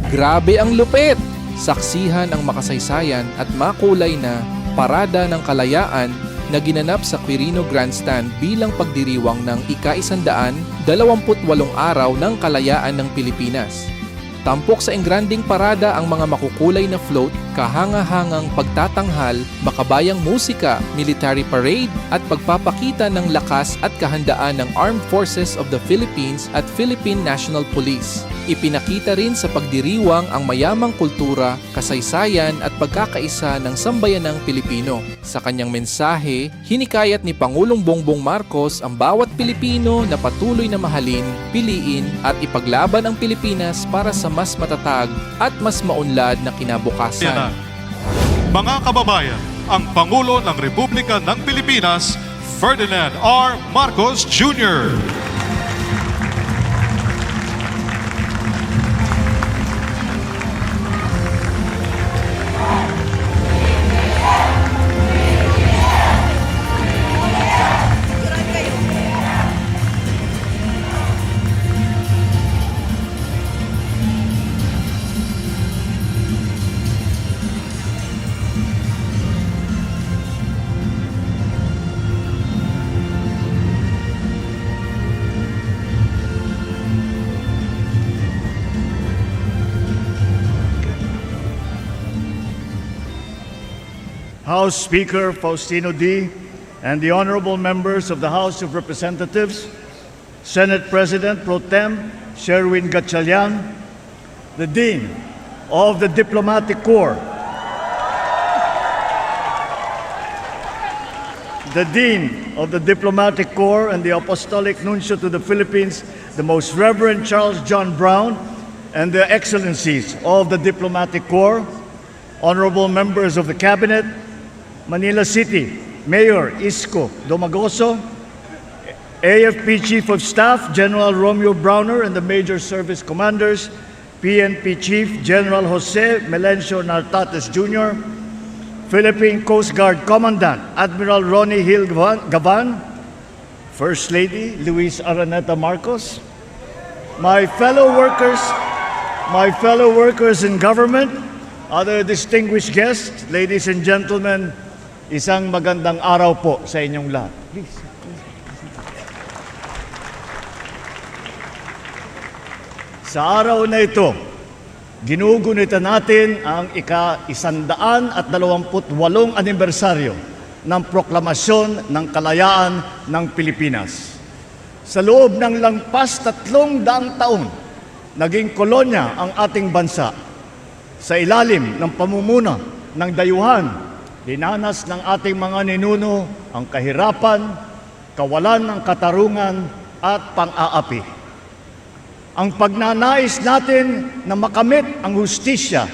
Grabe ang lupit! Saksihan ang makasaysayan at makulay na Parada ng Kalayaan na ginanap sa Quirino Grandstand bilang pagdiriwang ng ika-128 araw ng kalayaan ng Pilipinas. Tampok sa engranding parada ang mga makukulay na float, kahanga-hangang pagtatanghal, makabayang musika, military parade at pagpapakita ng lakas at kahandaan ng Armed Forces of the Philippines at Philippine National Police. Ipinakita rin sa pagdiriwang ang mayamang kultura, kasaysayan at pagkakaisa ng sambayanang Pilipino. Sa kanyang mensahe, hinikayat ni Pangulong Bongbong Marcos ang bawat Pilipino na patuloy na mahalin, piliin at ipaglaban ang Pilipinas para sa mas matatag at mas maunlad na kinabukasan. Mga kababayan, ang Pangulo ng Republika ng Pilipinas, Ferdinand R. Marcos Jr. House Speaker Faustino D. and the honorable members of the House of Representatives, Senate President Pro Tem Sherwin Gatchalian, the Dean of the Diplomatic Corps, the Dean of the Diplomatic Corps and the Apostolic Nuncio to the Philippines, the Most Reverend Charles John Brown, and the Excellencies of the Diplomatic Corps, honorable members of the Cabinet, Manila City Mayor Isko Domagoso, AFP Chief of Staff General Romeo Browner and the Major Service Commanders, PNP Chief General Jose Melencio Nartates Jr., Philippine Coast Guard Commandant Admiral Ronnie Hill Gavan, First Lady Luis Araneta Marcos, my fellow workers in government, other distinguished guests, ladies and gentlemen, isang magandang araw po sa inyong lahat. Please. Sa araw na ito, ginugunita natin ang ika-128 anibersaryo ng Proklamasyon ng Kalayaan ng Pilipinas. Sa loob ng lampas 300 taon, naging kolonya ang ating bansa. Sa ilalim ng pamumuna ng dayuhan, dinanas ng ating mga ninuno ang kahirapan, kawalan ng katarungan at pang-aapi. Ang pagnanais natin na makamit ang hustisya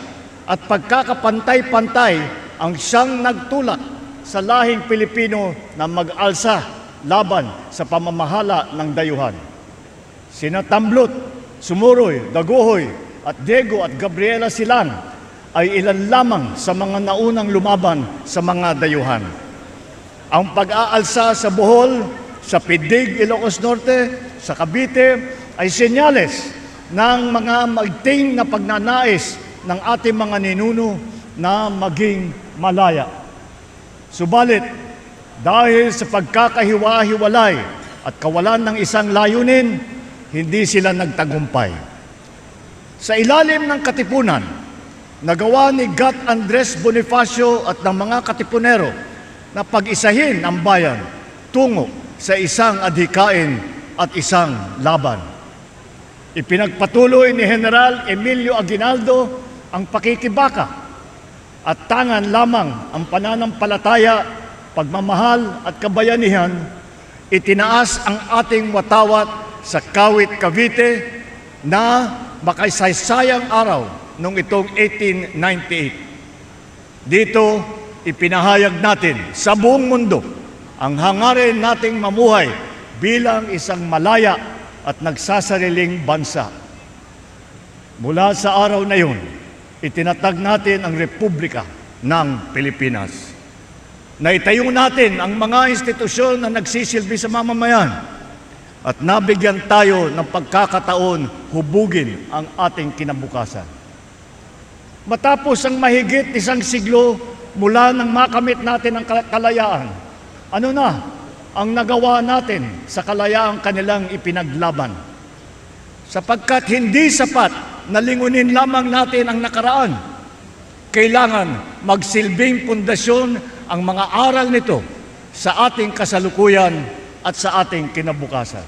at pagkakapantay-pantay ang siyang nagtulak sa lahing Pilipino na mag-alsa laban sa pamamahala ng dayuhan. Sina Tamblot, Sumuroy, Daguhoy at Diego at Gabriela Silang ay ilan lamang sa mga naunang lumaban sa mga dayuhan. Ang pag-aalsa sa Bohol, sa Pidig, Ilocos Norte, sa Cavite ay senyales ng mga maigting na pagnanais ng ating mga ninuno na maging malaya. Subalit, dahil sa pagkakahiwa-hiwalay at kawalan ng isang layunin, hindi sila nagtagumpay. Sa ilalim ng katipunan, nagawa ni Gat Andres Bonifacio at ng mga katipunero na pag-isahin ang bayan tungo sa isang adhikain at isang laban. Ipinagpatuloy ni General Emilio Aguinaldo ang pakikibaka at tangan lamang ang pananampalataya, pagmamahal at kabayanihan, itinaas ang ating watawat sa Kawit, Cavite na makasaysayang araw noong itong 1898. Dito, ipinahayag natin sa buong mundo ang hangarin nating mamuhay bilang isang malaya at nagsasariling bansa. Mula sa araw na yun, itinatag natin ang Republika ng Pilipinas. Naitayo natin ang mga institusyon na nagsisilbi sa mamamayan at nabigyan tayo ng pagkakataon hubugin ang ating kinabukasan. Matapos ang mahigit 1 siglo mula nang makamit natin ang kalayaan, ano na ang nagawa natin sa kalayaang kanilang ipinaglaban? Sapagkat hindi sapat na lingunin lamang natin ang nakaraan, kailangan magsilbing pundasyon ang mga aral nito sa ating kasalukuyan at sa ating kinabukasan.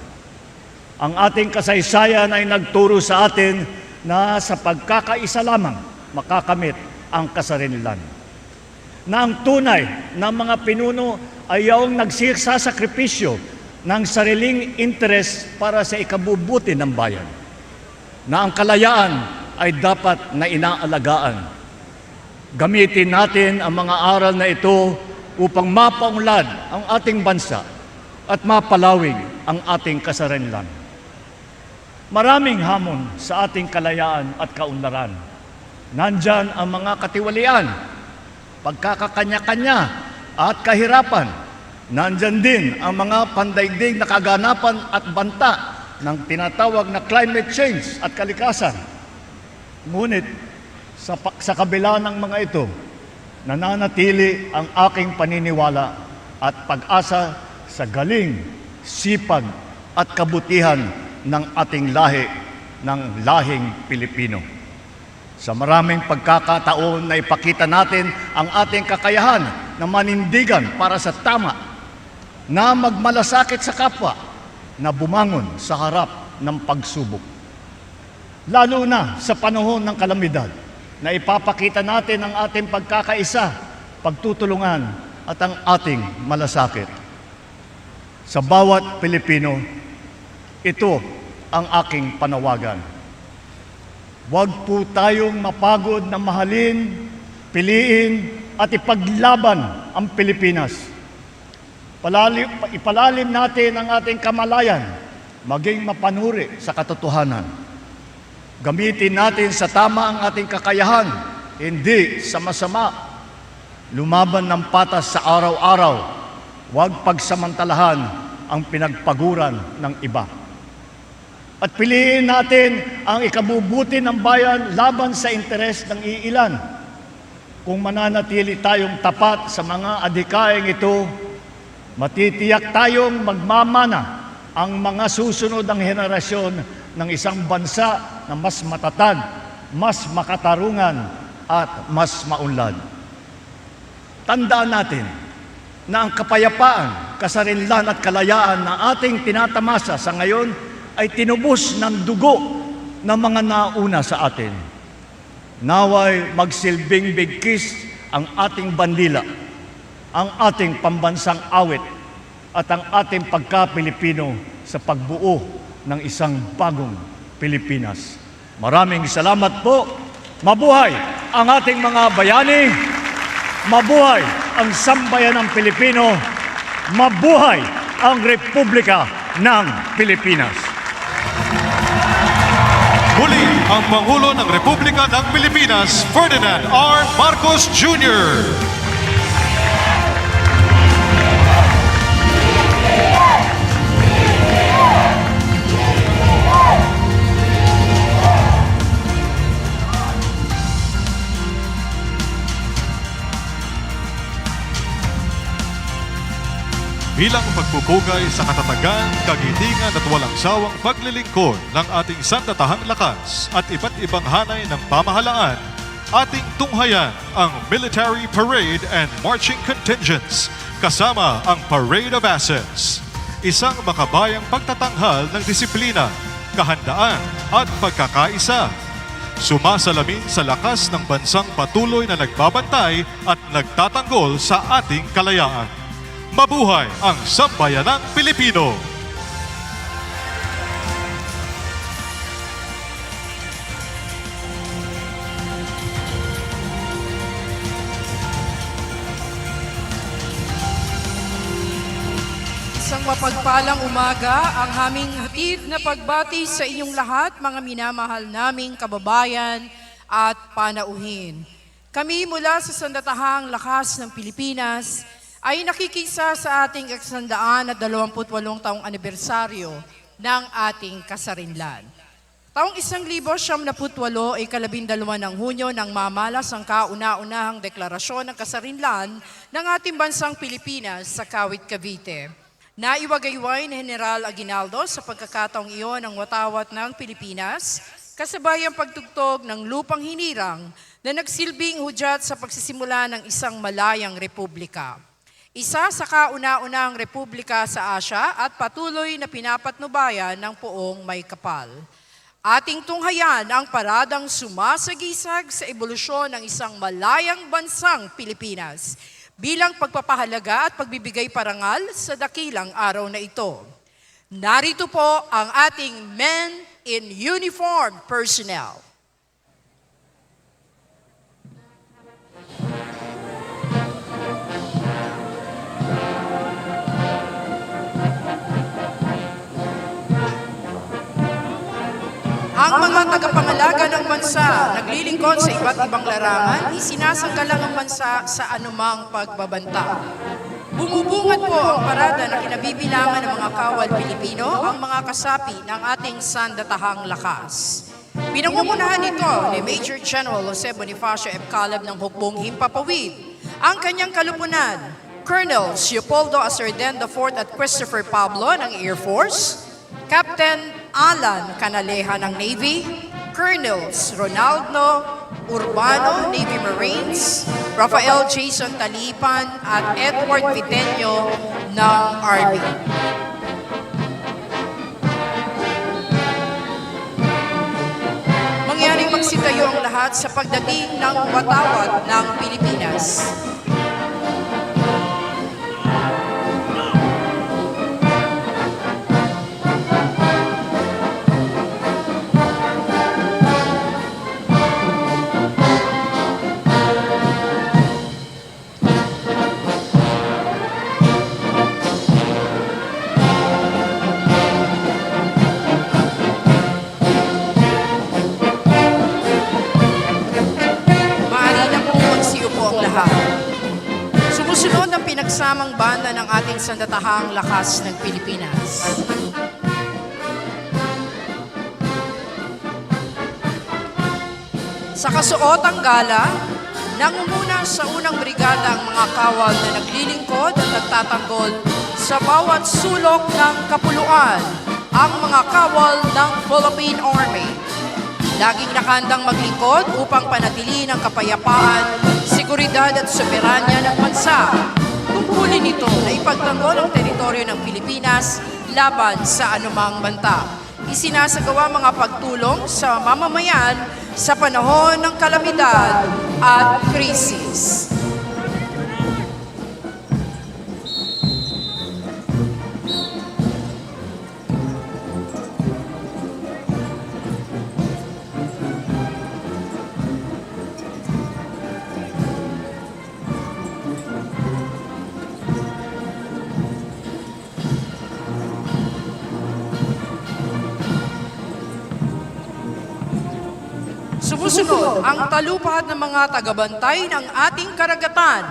Ang ating kasaysayan ay nagturo sa atin na sa pagkakaisa lamang makakamit ang kasarinlan. Na ang tunay na mga pinuno ay yung nagsasakripisyo ng sariling interes para sa ikabubuti ng bayan. Na ang kalayaan ay dapat na inaalagaan. Gamitin natin ang mga aral na ito upang mapaunlad ang ating bansa at mapalawig ang ating kasarinlan. Maraming hamon sa ating kalayaan at kaunlaran. Nandyan ang mga katiwalian, pagkakakanya-kanya at kahirapan. Nandyan din ang mga pandaigdig na kaganapan at banta ng tinatawag na climate change at kalikasan. Ngunit sa kabila ng mga ito, nananatili ang aking paniniwala at pag-asa sa galing, sipag at kabutihan ng ating lahi, ng lahing Pilipino. Sa maraming pagkakataon na ipakita natin ang ating kakayahan na manindigan para sa tama, na magmalasakit sa kapwa, na bumangon sa harap ng pagsubok. Lalo na sa panahon ng kalamidad, na ipapakita natin ang ating pagkakaisa, pagtutulungan at ang ating malasakit. Sa bawat Pilipino, ito ang aking panawagan. Huwag po tayong mapagod na mahalin, piliin at ipaglaban ang Pilipinas. Ipalalim natin ang ating kamalayan, maging mapanuri sa katotohanan. Gamitin natin sa tama ang ating kakayahan, hindi sa masama. Lumaban ng patas sa araw-araw, huwag pagsamantalahan ang pinagpaguran ng iba. At piliin natin ang ikabubuti ng bayan laban sa interes ng iilan. Kung mananatili tayong tapat sa mga adhikaing ito, matitiyak tayong magmamana ang mga susunod ng henerasyon ng isang bansa na mas matatag, mas makatarungan at mas maunlad. Tandaan natin na ang kapayapaan, kasarinlan at kalayaan na ating tinatamasa sa ngayon ay tinubos ng dugo ng mga nauna sa atin. Naway magsilbing bigkis ang ating bandila, ang ating pambansang awit at ang ating pagka-Pilipino sa pagbuo ng isang bagong Pilipinas. Maraming salamat po. Mabuhay ang ating mga bayani. Mabuhay ang sambayanang Pilipino. Mabuhay ang Republika ng Pilipinas. Muli ang Pangulo ng Republika ng Pilipinas, Ferdinand R. Marcos Jr. Bilang pagpupugay sa katatagan, kagitingan at walang sawang paglilingkod ng ating sandatahang lakas at iba't ibang hanay ng pamahalaan, ating tunghayan ang Military Parade and Marching Contingents kasama ang Parade of Assets. Isang makabayang pagtatanghal ng disiplina, kahandaan at pagkakaisa. Sumasalamin sa lakas ng bansang patuloy na nagbabantay at nagtatanggol sa ating kalayaan. Mabuhay ang sambayanang Pilipino! Isang mapagpalang umaga ang aming hatid na pagbati sa inyong lahat, mga minamahal naming kababayan at panauhin. Kami mula sa Sandatahang Lakas ng Pilipinas ay nakikisa sa ating 128 taong anibersaryo ng ating kasarinlan. Taong 1978 ay 12 ng Hunyo nang mamalas ang kauna-unahang deklarasyon ng kasarinlan ng ating bansang Pilipinas sa Kawit, Cavite. Naiwagayway ni General Aguinaldo sa pagkakataong iyon ang watawat ng Pilipinas, kasabay ang pagtugtog ng lupang hinirang na nagsilbing hudyat sa pagsisimula ng isang malayang republika. Isa sa kauna-unahang republika sa Asya at patuloy na pinapatnubayan ng poong may kapal. Ating tunghayan ang paradang sumasagisag sa ebolusyon ng isang malayang bansang Pilipinas bilang pagpapahalaga at pagbibigay parangal sa dakilang araw na ito. Narito po ang ating men in uniform personnel. Ang mga tagapangalaga ng bansa, naglilingkod sa iba't ibang larangan, isinasanggalang ang bansa sa anumang pagbabanta. Bumubungad po ang parada na kinabibilangan ng mga kawal Pilipino, ang mga kasapi ng ating sandatahang lakas. Pinangungunahan nito ni Major General Jose Bonifacio F. Calab ng Hukbong Himpapawid, ang kanyang kalupunan, Colonel Leopoldo Asarden IV at Christopher Pablo ng Air Force, Captain Alan Canaleja ng Navy, Colonels Ronaldo Urbano, Navy Marines, Rafael Jason Talipan at Edward Viteño ng Army. Mangyaring magsitayo ang lahat sa pagdating ng watawat ng Pilipinas. Sumusunod ang pinagsamang banda ng ating sandatahang lakas ng Pilipinas. Sa kasuotang gala, nangunguna sa unang brigada ang mga kawal na naglilingkod at nagtatanggol sa bawat sulok ng kapuluan, ang mga kawal ng Philippine Army. Laging nakahandang maglingkod upang panatilihin ang kapayapaan, seguridad at soberanya ng bansa. Tungkulin nito na ipagtanggol ang teritoryo ng Pilipinas laban sa anumang banta. Isinasagawa mga pagtulong sa mamamayan sa panahon ng kalamidad at krisis. Sumusunod ang talupad ng mga tagabantay ng ating karagatan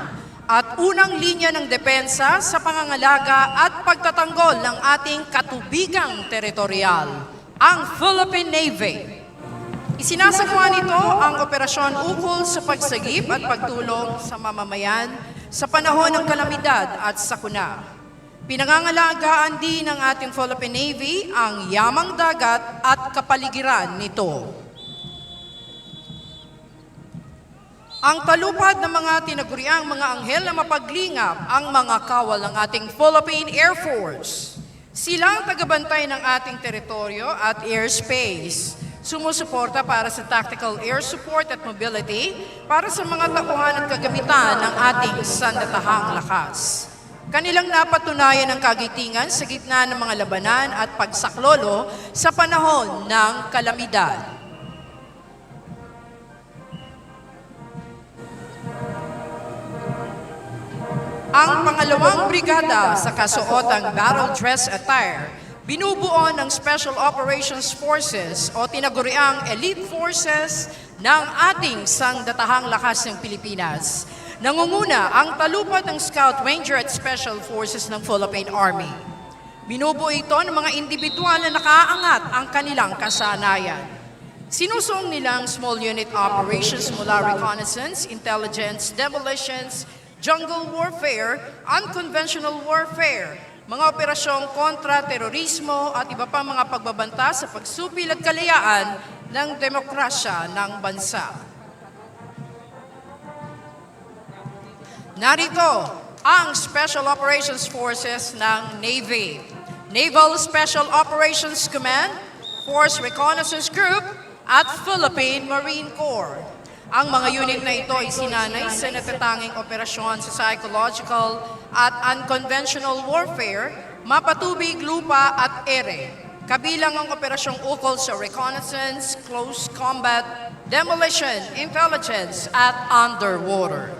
at unang linya ng depensa sa pangangalaga at pagtatanggol ng ating katubigang teritorial, ang Philippine Navy. Isinasagawa nito ang operasyon ukol sa pagsagip at pagtulong sa mamamayan sa panahon ng kalamidad at sakuna. Pinangangalagaan din ng ating Philippine Navy ang yamang dagat at kapaligiran nito. Ang talupad ng mga tinaguriang mga anghel na mapaglingap ang mga kawal ng ating Philippine Air Force. Sila ang tagabantay ng ating teritoryo at airspace. Sumusuporta para sa tactical air support at mobility para sa mga tauhan at kagamitan ng ating sandatahang lakas. Kanilang napatunayan ang kagitingan sa gitna ng mga labanan at pagsaklolo sa panahon ng kalamidad. Ang pangalawang brigada sa kasuotang battle dress attire, binubuo ng Special Operations Forces o tinaguriang Elite Forces ng ating sangdatahang lakas ng Pilipinas. Nangunguna ang talupad ng Scout Ranger at Special Forces ng Philippine Army. Binubuo ito ng mga individual na nakaangat ang kanilang kasanayan. Sinusong nilang small unit operations mula reconnaissance, intelligence, demolitions, jungle warfare, unconventional warfare, mga operasyong kontra-terorismo at iba pang mga pagbabanta sa pagsupil at kalayaan ng demokrasya ng bansa. Narito ang Special Operations Forces ng Navy, Naval Special Operations Command, Force Reconnaissance Group, at Philippine Marine Corps. Ang mga unit na ito ay sinanay sa natatanging operasyon sa psychological at unconventional warfare, mapatubig, lupa at ere. Kabilang ang operasyong ukol sa reconnaissance, close combat, demolition, intelligence at underwater.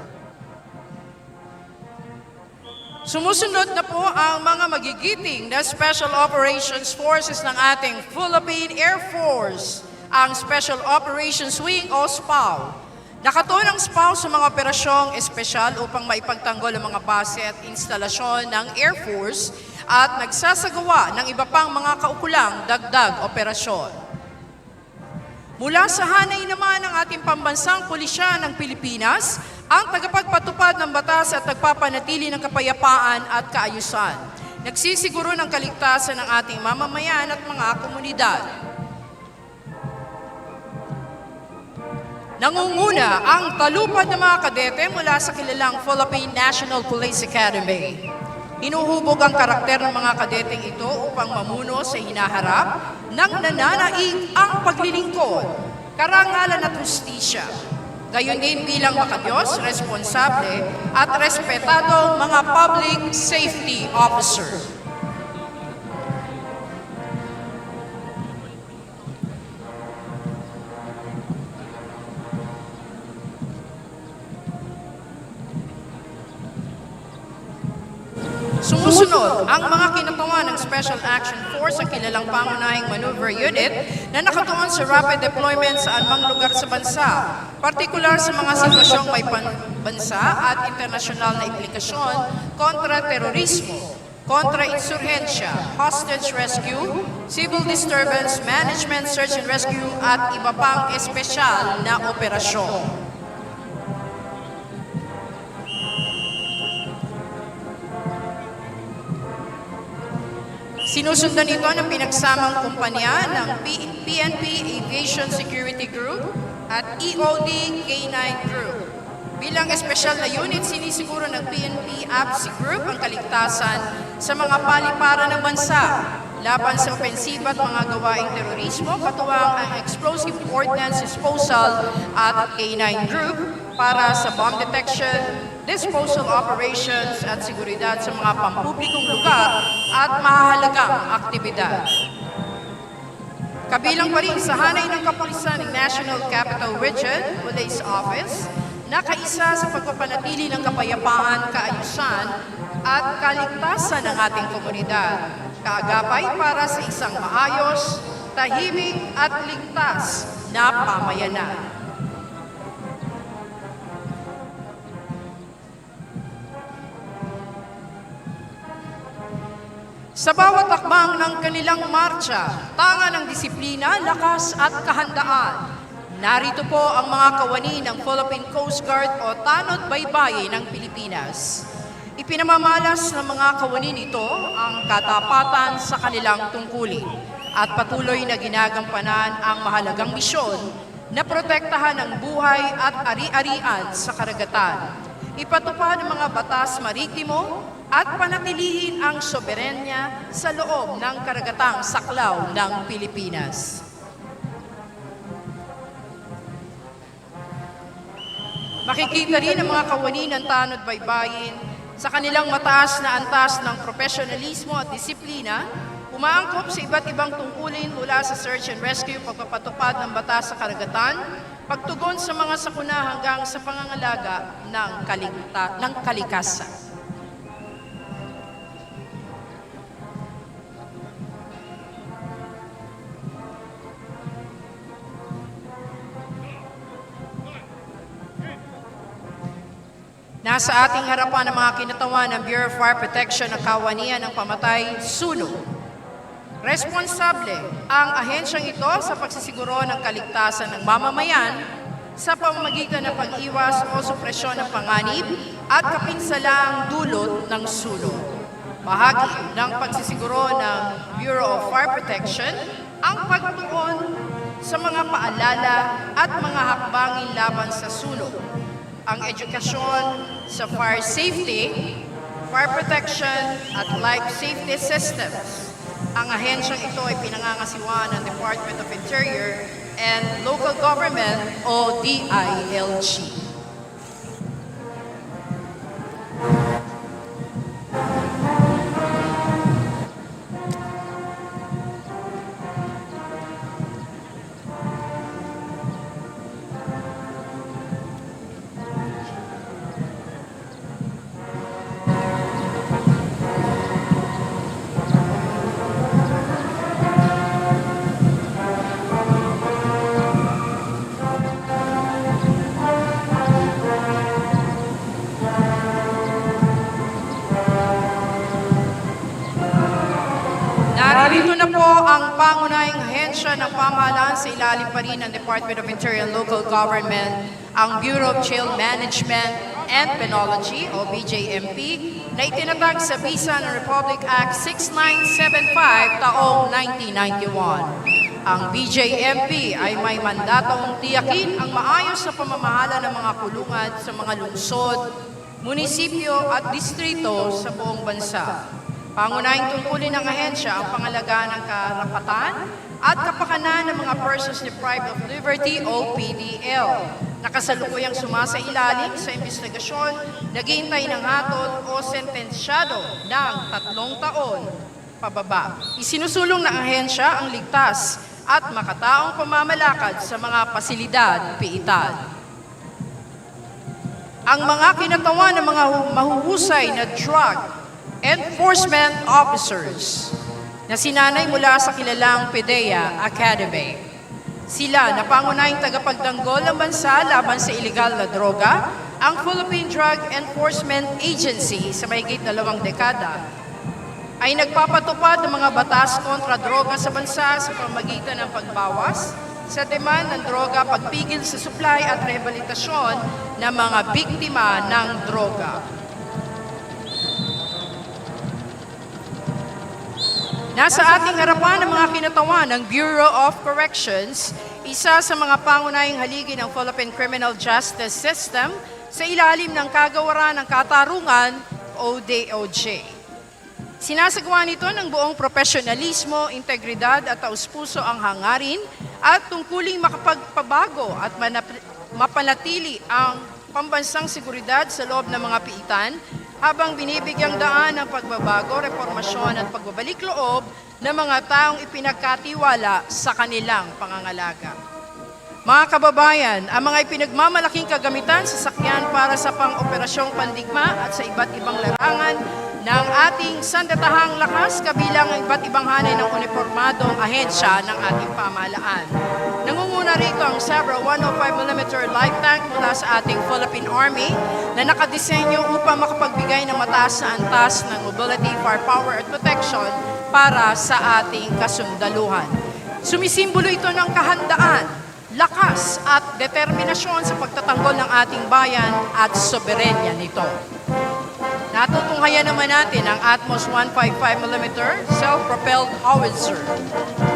Sumusunod na po ang mga magigiting na Special Operations Forces ng ating Philippine Air Force, ang Special Operations Wing o SPAW. Nakatuon ang SPAW sa mga operasyong espesyal upang maipagtanggol ang mga base at instalasyon ng Air Force at nagsasagawa ng iba pang mga kaukulang dagdag operasyon. Mula sa hanay naman ng ating pambansang pulisya ng Pilipinas, ang tagapagpatupad ng batas at nagpapanatili ng kapayapaan at kaayusan. Nagsisiguro ng kaligtasan ng ating mamamayan at mga komunidad. Nangunguna ang talupad ng mga kadete mula sa kilalang Philippine National Police Academy. Hinuhubog ang karakter ng mga kadeteng ito upang mamuno sa hinaharap ng nananaig ang paglilingkod, karangalan at hustisya. Gayon din bilang makadiyos, responsable at respetadong mga public safety officer. Sumusunod ang mga kinatuwa ng Special Action Force, ang kilalang pangunahing maneuver unit na nakatuon sa rapid deployment sa anumang lugar sa bansa, partikular sa mga sitwasyong may bansa at internasyonal na implikasyon kontra terorismo, kontra insurhensya, hostage rescue, civil disturbance management, search and rescue at iba pang espesyal na operasyon. Sinusundan ito ng pinagsamang kumpanya ng PNP Aviation Security Group at EOD K9 Group. Bilang espesyal na unit, sinisiguro ng PNP APSI Group ang kaligtasan sa mga paliparan ng bansa laban sa opensiba at mga gawaing terorismo, katuwang ang Explosive Ordnance Disposal at K9 Group para sa bomb detection, disposal operations at seguridad sa mga pampublikong lugar at mahahalagang aktibidad. Kabilang pa rin sa hanay ng kapulisan ng National Capital Region Police Office, nakaisa sa pagpapanatili ng kapayapaan, kaayusan at kaligtasan ng ating komunidad, kaagapay para sa isang maayos, tahimik at ligtas na pamayanan. Sa bawat akbang ng kanilang marcha, tanga ng disiplina, lakas at kahandaan. Narito po ang mga kawani ng Philippine Coast Guard o Tanod Baybayin ng Pilipinas. Ipinamamalas ng mga kawani nito ang katapatan sa kanilang tungkulin at patuloy na ginagampanan ang mahalagang misyon na protektahan ang buhay at ari-arian sa karagatan. Ipatupad ang mga batas maritimo at panatilihin ang soberenya sa loob ng karagatang saklaw ng Pilipinas. Makikita rin ang mga kawani ng Tanod Baybayin sa kanilang mataas na antas ng profesionalismo at disiplina, umaangkop sa iba't ibang tungkulin mula sa search and rescue, pagpapatupad ng batas sa karagatan, pagtugon sa mga sakuna hanggang sa pangangalaga ng kalikasan. Nasa ating harapan ang mga kinatawan ng Bureau of Fire Protection na kawanian ng pamatay, sunog, Responsable ang ahensyang ito sa pagsisiguro ng kaligtasan ng mamamayan sa pamamagitan ng pag-iwas o supresyon ng panganib at kapinsalaang dulot ng sulong. Bahagi ng pagsisiguro ng Bureau of Fire Protection ang pagtuon sa mga paalala at mga hakbangin laban sa sulong, ang edukasyon sa fire safety, fire protection at life safety systems. Ang ahensyang ito ay pinangangasiwaan ng Department of Interior and Local Government o DILG. Narito na po ang pangunahing ahensya ng pamahalaan sa ilalim pa rin ng Department of Interior and Local Government, ang Bureau of Jail Management and Penology o BJMP na itinatag sa bisa ng Republic Act 6975 taong 1991. Ang BJMP ay may mandatong tiyakin ang maayos na pamamahala ng mga kulungan sa mga lungsod, munisipyo at distrito sa buong bansa. Pangunahing tungkulin ng ahensya ang pangalagaan ng karapatan at kapakanan ng mga persons deprived of liberty o PDL. Nakasalukuyang sumasailalim sa investigasyon, naghihintay ng hatol o sentensyado ng 3 taon pababa. Isinusulong ng ahensya ang ligtas at makataong pamamalakad sa mga pasilidad piitan. Ang mga kinatawan ng mga mahuhusay na drug enforcement officers na sinanay mula sa kilalang PDEA Academy. Sila na pangunahing tagapagtanggol ng bansa laban sa iligal na droga, ang Philippine Drug Enforcement Agency sa mahigit 2 dekada ay nagpapatupad ng mga batas kontra droga sa bansa sa pamamagitan ng pagbawas sa demand ng droga, pagpigil sa supply at rehabilitasyon ng mga biktima ng droga. Nasa ating harapan ang mga kinatawan ng Bureau of Corrections, isa sa mga pangunahing haligi ng Philippine Criminal Justice System sa ilalim ng Kagawaran ng Katarungan o DOJ. Sinasagawa nito ng buong profesionalismo, integridad at taus-puso ang hangarin at tungkuling makapagpabago at mapanatili ang pambansang seguridad sa loob ng mga piitan habang binibigyang daan ng pagbabago, reformasyon at pagbabalik loob ng mga taong ipinagkatiwala sa kanilang pangangalaga. Mga kababayan, ang mga ipinagmamalaking kagamitan sa sakyan para sa pang-operasyong pandigma at sa iba't ibang larangan ng ating sandatahang lakas kabilang ang iba't ibang hanay ng uniformadong ahensya ng ating pamahalaan. Nangunguna rito ang Sabra 105mm light tank mula sa ating Philippine Army na nakadisenyo upang makapagbigay ng mataas na antas ng mobility, firepower at protection para sa ating kasundaluhan. Sumisimbolo ito ng kahandaan, lakas at determinasyon sa pagtatanggol ng ating bayan at soberenya nito. Natutunghayan naman natin ang Atmos 155mm self-propelled howitzer.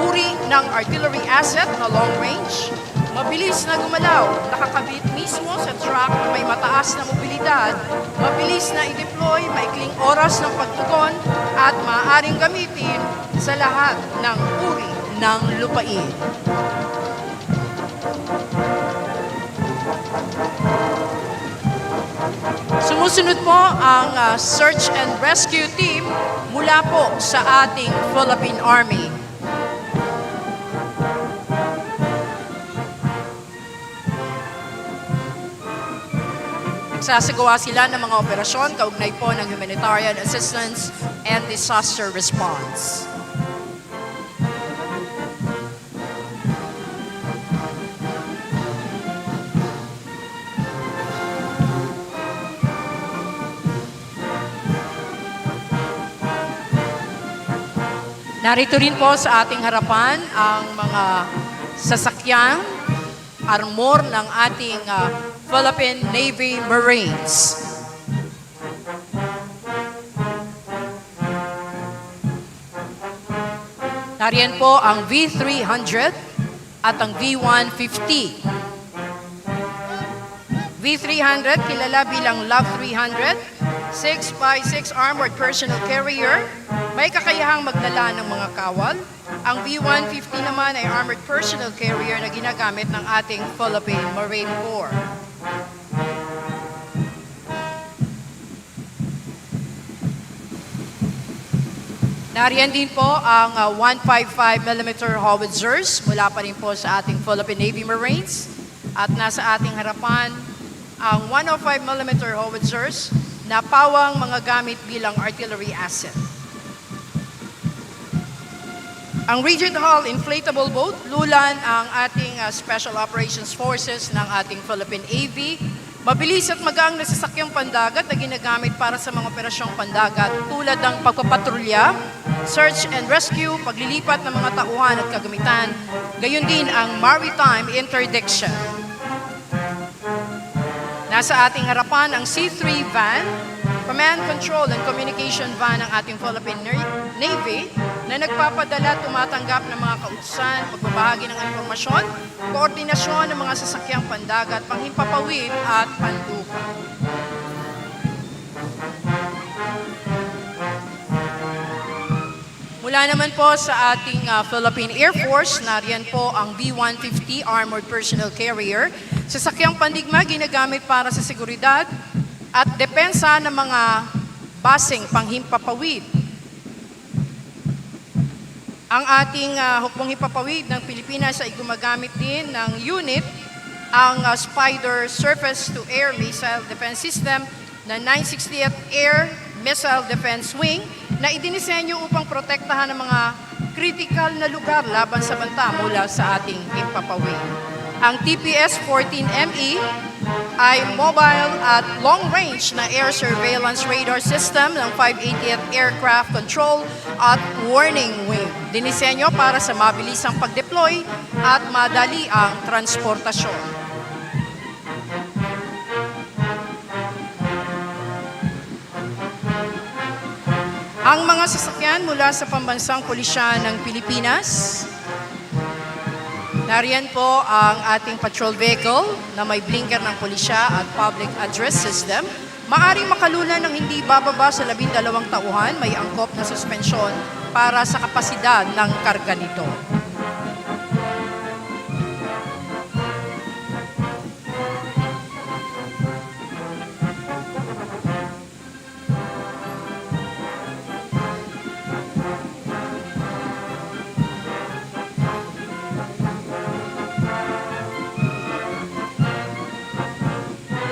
Uri ng artillery asset na long range, mabilis na gumalaw, nakakabit mismo sa truck na may mataas na mobilidad, mabilis na i-deploy, maikling oras ng pagtugon at maaaring gamitin sa lahat ng uri ng lupain. Sumusunod po ang search and rescue team mula po sa ating Philippine Army. Nagsasagawa sila ng mga operasyon kaugnay po ng humanitarian assistance and disaster response. Narito rin po sa ating harapan ang mga sasakyang armor ng ating Philippine Navy Marines. Nariyan po ang V300 at ang V150. V300, kilala bilang LAV 300, 6x6 armored personal carrier, may kakayahang magdala ng mga kawal. Ang V150 naman ay armored personal carrier na ginagamit ng ating Philippine Marine Corps. Nariyan din po ang 155mm howitzers mula pa rin po sa ating Philippine Navy Marines. At nasa ating harapan ang 105mm howitzers na pawang mga gamit bilang artillery asset. Ang Regent Hall inflatable boat, lulan ang ating Special Operations Forces ng ating Philippine Navy. Mabilis at magaang na sasakyang pandagat na ginagamit para sa mga operasyong pandagat tulad ng pagpapatrolya, search and rescue, paglilipat ng mga tauhan at kagamitan, gayon din ang maritime interdiction. Nasa ating harapan ang C3 van, command, control, and communication van ng ating Philippine Navy na nagpapadala at tumatanggap ng mga kautusan, pagbabahagi ng impormasyon, koordinasyon ng mga sasakyang pandagat, panghimpapawid at panlupa. Mula naman po sa ating Philippine Air Force, nariyan po ang B-150 Armored Personal Carrier. Sasakyang pandigma ginagamit para sa seguridad at depensa ng mga basing panghimpapawid. Ang ating hukbong himpapawid ng Pilipinas ay gumagamit din ng unit, ang Spider Surface-to-Air Missile Defense System na 960th Air Missile Defense Wing na idinisenyo upang protektahan ang mga critical na lugar laban sa banta mula sa ating himpapawid. Ang TPS-14ME ay mobile at long-range na air surveillance radar system ng 580th Aircraft Control at Warning Wing. Dinisenyo para sa mabilisang pag-deploy at madali ang transportasyon. Ang mga sasakyan mula sa pambansang pulisya ng Pilipinas. Nariyan po ang ating patrol vehicle na may blinker ng pulisya at public address system. Maaring makalunan ng hindi bababa sa 12 tauhan, may angkop na suspensyon para sa kapasidad ng karga nito.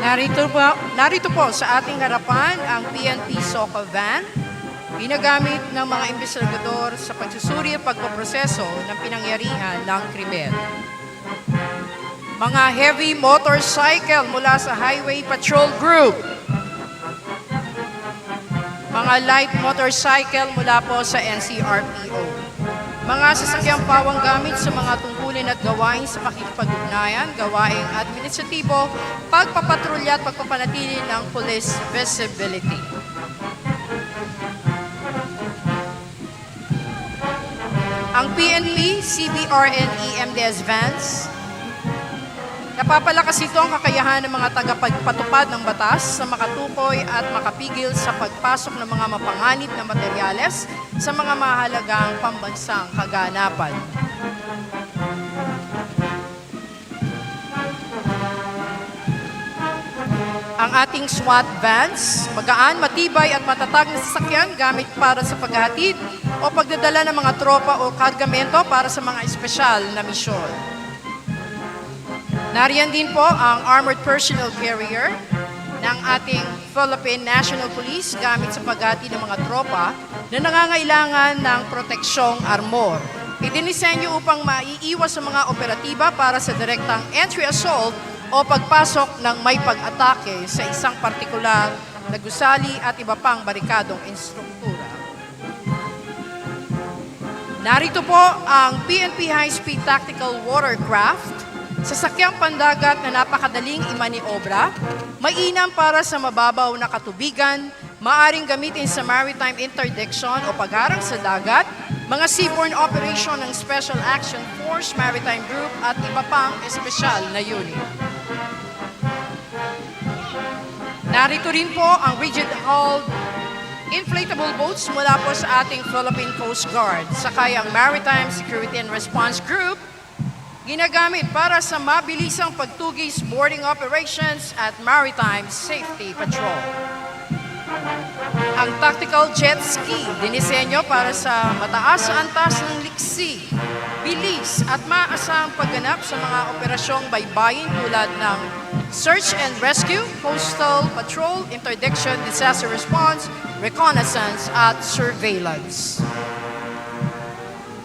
Narito po sa ating harapan ang PNP SOCO van, ginagamit ng mga investigador sa pagsusuri at pagpoproseso ng pinangyarihan ng krimen. Mga heavy motorcycle mula sa Highway Patrol Group. Mga light motorcycle mula po sa NCRPO. Mga sasakyang pawang gamit sa mga tungkulin at gawain sa pakikipag-ugnayan, gawaing administratibo, pagpapatrolya at pagpapanatili ng police visibility. Ang PNP, CBRNE, MDS vans, napapalakas ito ang kakayahan ng mga tagapagpatupad ng batas sa makatukoy at makapigil sa pagpasok ng mga mapanganib na materyales sa mga mahalagang pambansang kaganapan. Ang ating SWAT vans, magaan, matibay at matatag na sasakyan gamit para sa paghahatid o pagdadala ng mga tropa o kargamento para sa mga espesyal na misyon. Nariyan din po ang Armored Personal Carrier ng ating Philippine National Police gamit sa paghatid ng mga tropa na nangangailangan ng proteksyong armor. Idinisenyo upang maiiwas sa mga operatiba para sa direktang entry assault o pagpasok ng may pag-atake sa isang partikular na gusali at iba pang barikadong instruktura. Narito po ang PNP High-Speed Tactical Watercraft, sasakyang pandagat na napakadaling imaniobra, mainam para sa mababaw na katubigan, maaring gamitin sa maritime interdiction o pagharang sa dagat, mga seaborne operation ng Special Action Force Maritime Group at iba pang espesyal na unit. Narito rin po ang rigid-hulled inflatable boats mula po sa ating Philippine Coast Guard. Sakay ang Maritime Security and Response Group, ginagamit para sa mabilisang pagtugis boarding operations at maritime safety patrol. Ang tactical jet ski, dinisenyo para sa mataas sa antas ng liksi, bilis at maasahang pagganap sa mga operasyong baybayin tulad ng search and rescue, coastal patrol, interdiction, disaster response, reconnaissance at surveillance.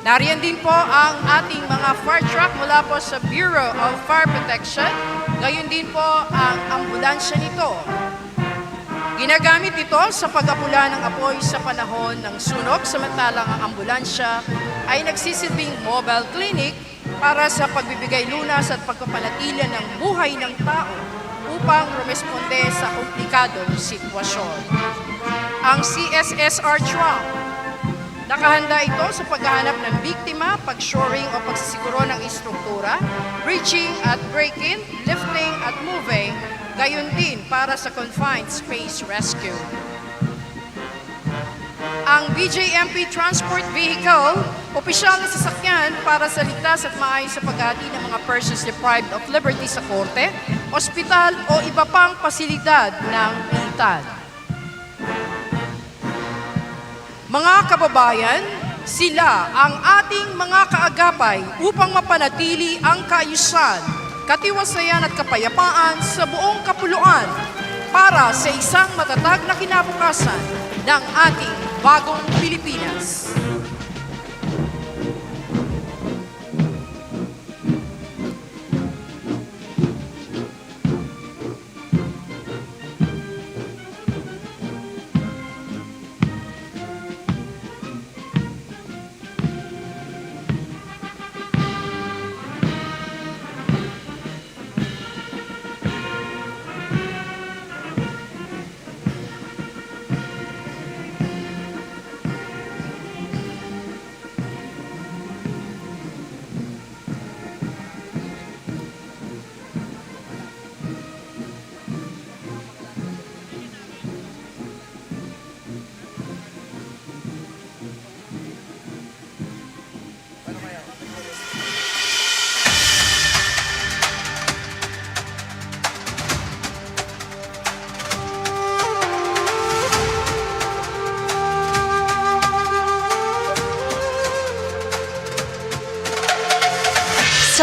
Nariyan din po ang ating mga fire truck mula po sa Bureau of Fire Protection. Gayon din po ang ambulansya nito. Ginagamit ito sa pag-apula ng apoy sa panahon ng sunog, samantalang ang ambulansya ay nagsisilbing mobile clinic para sa pagbibigay lunas at pagpapanatili ng buhay ng tao upang rumesponde sa komplikadong sitwasyon. Ang CSSR Trump, nakahanda ito sa paghahanap ng biktima, pag-shoring o pagsisiguro ng istruktura, bridging at break-in, lifting at moving, gayon din para sa confined space rescue. Ang BJMP Transport Vehicle, opisyal na sasakyan para sa ligtas at maayos sa paghati ng mga persons deprived of liberty sa korte, ospital o iba pang pasilidad ng militar. Mga kababayan, sila ang ating mga kaagapay upang mapanatili ang kaayusan, katiwasayan at kapayapaan sa buong kapuluan para sa isang matatag na kinabukasan ng ating bagong Pilipinas.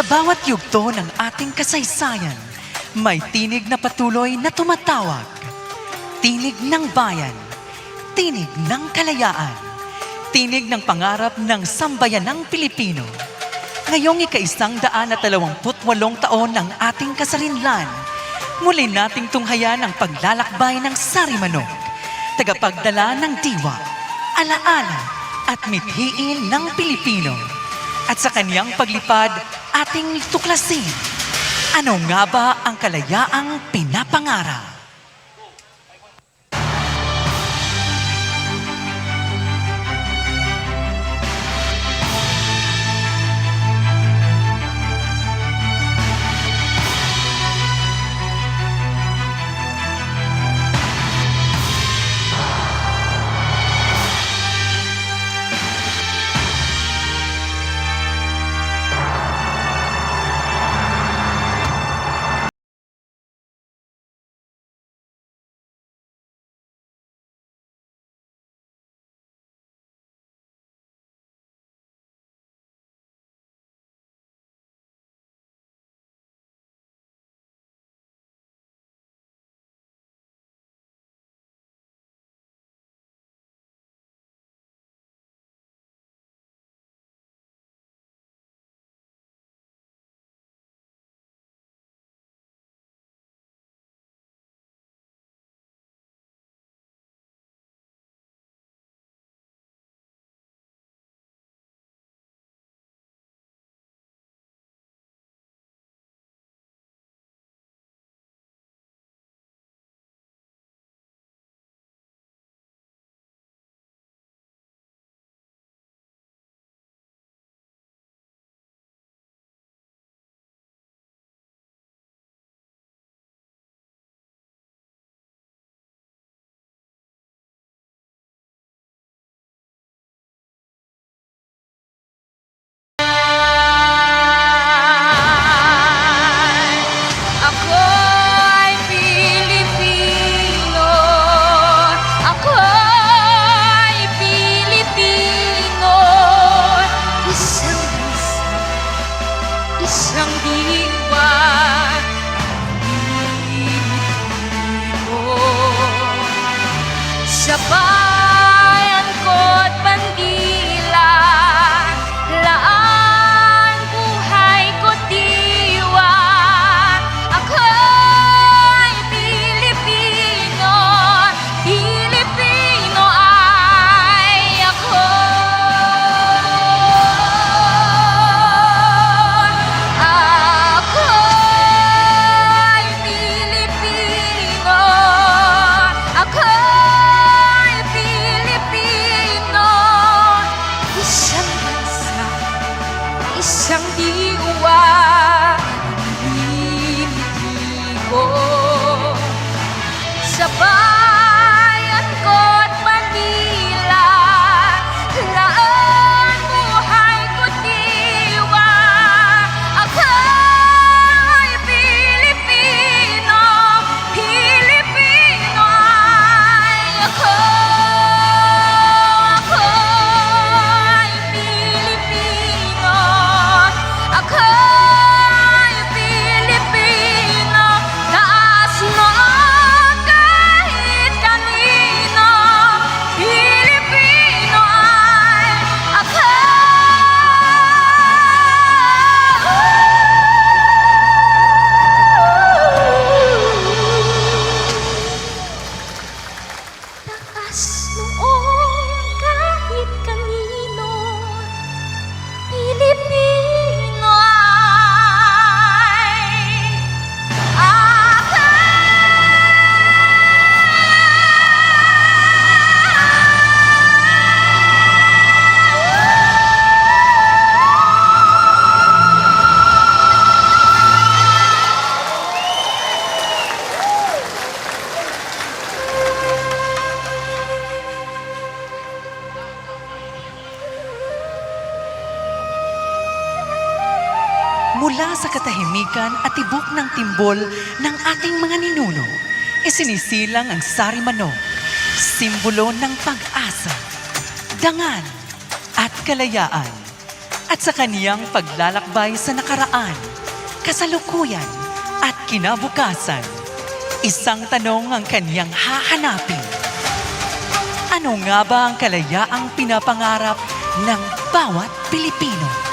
Sa bawat yugto ng ating kasaysayan, may tinig na patuloy na tumatawag. Tinig ng bayan, tinig ng kalayaan, tinig ng pangarap ng sambayanang Pilipino. Ngayong ika-128 taon ng ating kasarinlan, muli nating tunghayan ang paglalakbay ng Sarimanok, tagapagdala ng diwa, alaala at mithiin ng Pilipino. At sa kaniyang paglipad, ating tuklasin. Ano nga ba ang kalayaang pinapangarap? sa katahimikan at tibok ng timbol ng ating mga ninuno, isinisilang ang sari manok, simbolo ng pag-asa, dangal at kalayaan. At sa kaniyang paglalakbay sa nakaraan, kasalukuyan at kinabukasan, isang tanong ang kaniyang hahanapin. Ano nga ba ang kalayaang pinapangarap ng bawat Pilipino?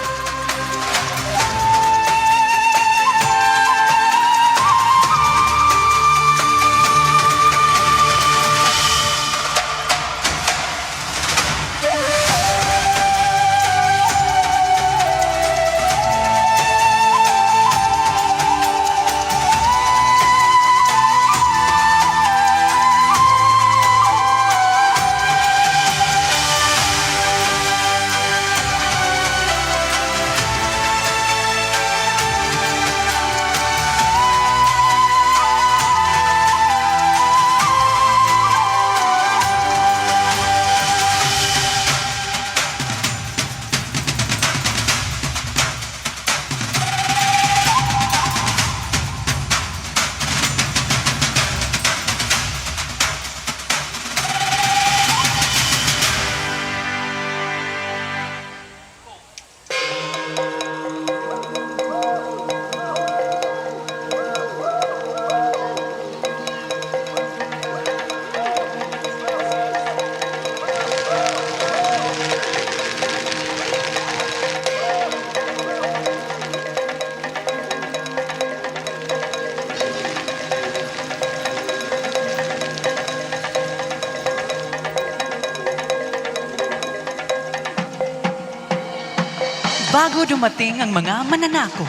Bago dumating ang mga mananako,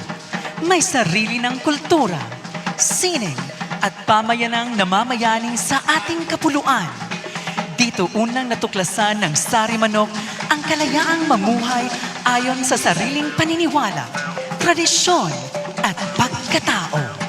may sarili ng kultura, sining at pamayanang namamayaning sa ating kapuluan. Dito unang natuklasan ng sari manok ang kalayaang mamuhay ayon sa sariling paniniwala, tradisyon at pagkatao.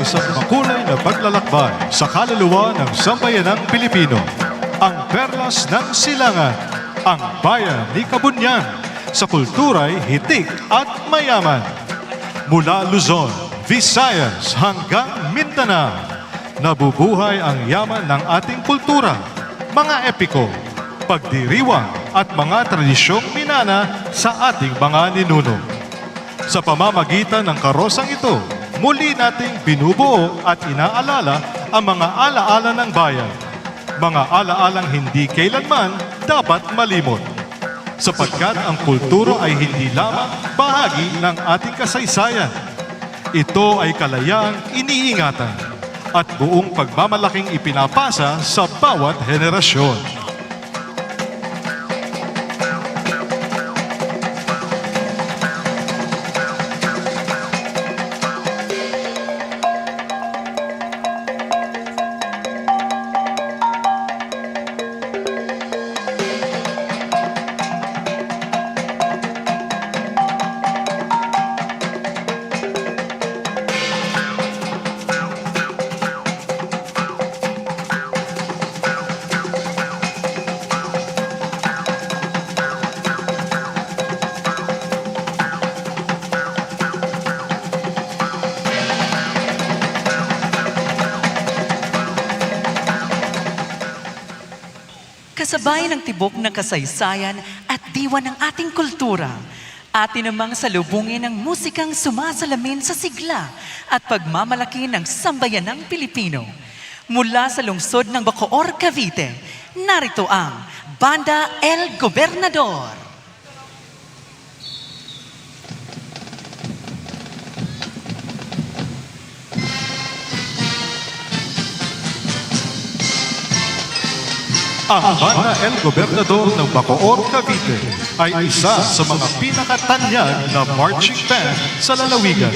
isang makulay na paglalakbay sa kaluluwa ng sambayanang Pilipino. Ang Perlas ng Silangan, ang bayan ni Kabunyan, sa kultura'y hitik at mayaman. Mula Luzon, Visayas hanggang Mindanao, nabubuhay ang yaman ng ating kultura. mga epiko, pagdiriwang at mga tradisyong minana sa ating mga ninuno. Sa pamamagitan ng karosang ito, muli nating binubuo at inaalala ang mga alaala ng bayan. Mga alaalang hindi kailanman dapat malimot. Sapagkat ang kultura ay hindi lamang bahagi ng ating kasaysayan. Ito ay kalayaang iniingatan at buong pagmamalaking ipinapasa sa bawat henerasyon. Kasabay ng tibok ng kasaysayan at diwa ng ating kultura, atin namang salubungin ang musikang sumasalamin sa sigla at pagmamalaki ng sambayanang Pilipino. Mula sa lungsod ng Bacoor, Cavite, narito ang Banda El Gobernador. Ang Banda El Gobernador ng Bacoor, Cavite ay isa sa mga pinakatanyag na marching band sa lalawigan.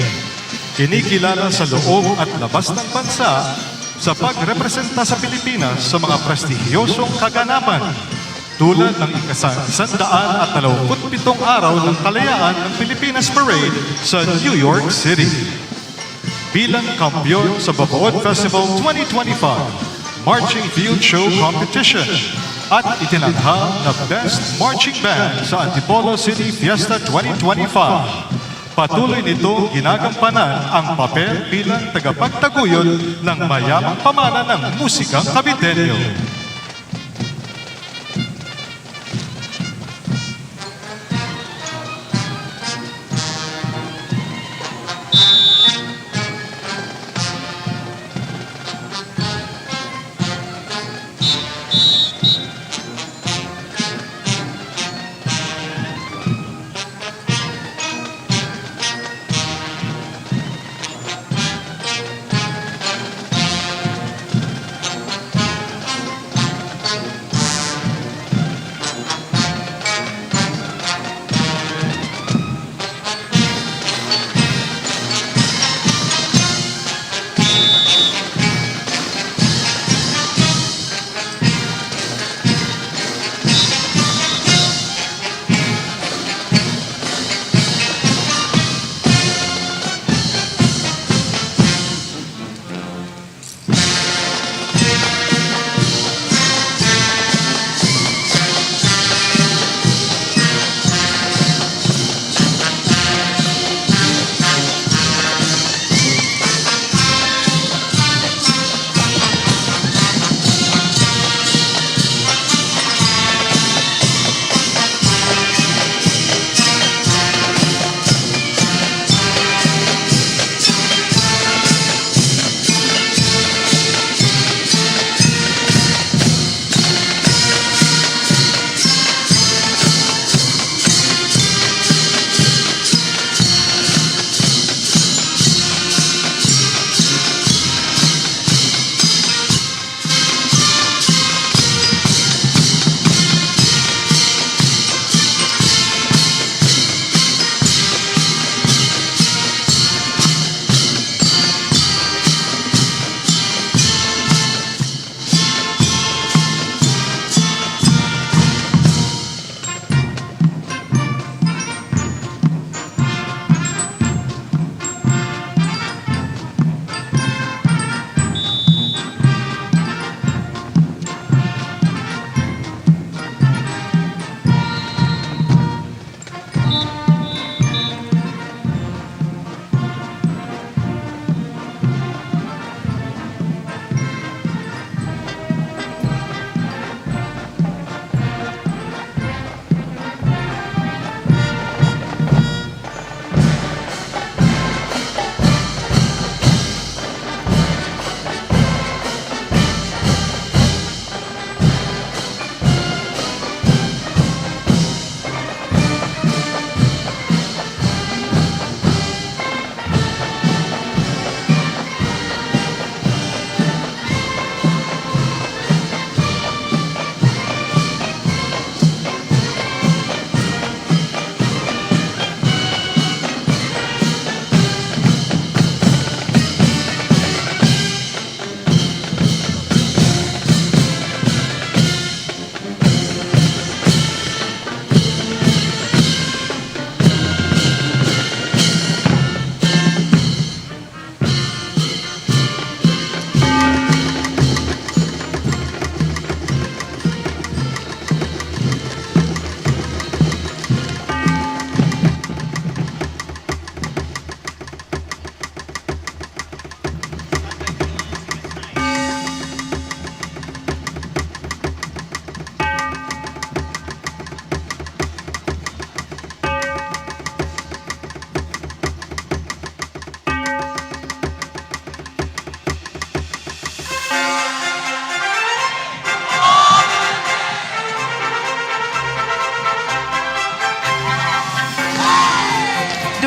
Kinikilala sa loob at labas ng bansa sa pagrepresenta sa Pilipinas sa mga prestihiyosong kaganapan tulad ng ika-127 araw ng kalayaan ng Pilipinas Parade sa New York City. Bilang kampiyon sa Bacoor Festival 2025, Marching Field Show Competition at itinanghal na Best Marching Band sa Antipolo City Fiesta 2025. Patuloy nitong ginagampanan ang papel bilang tagapagtaguyod ng mayamang pamana ng musikang Caviteño.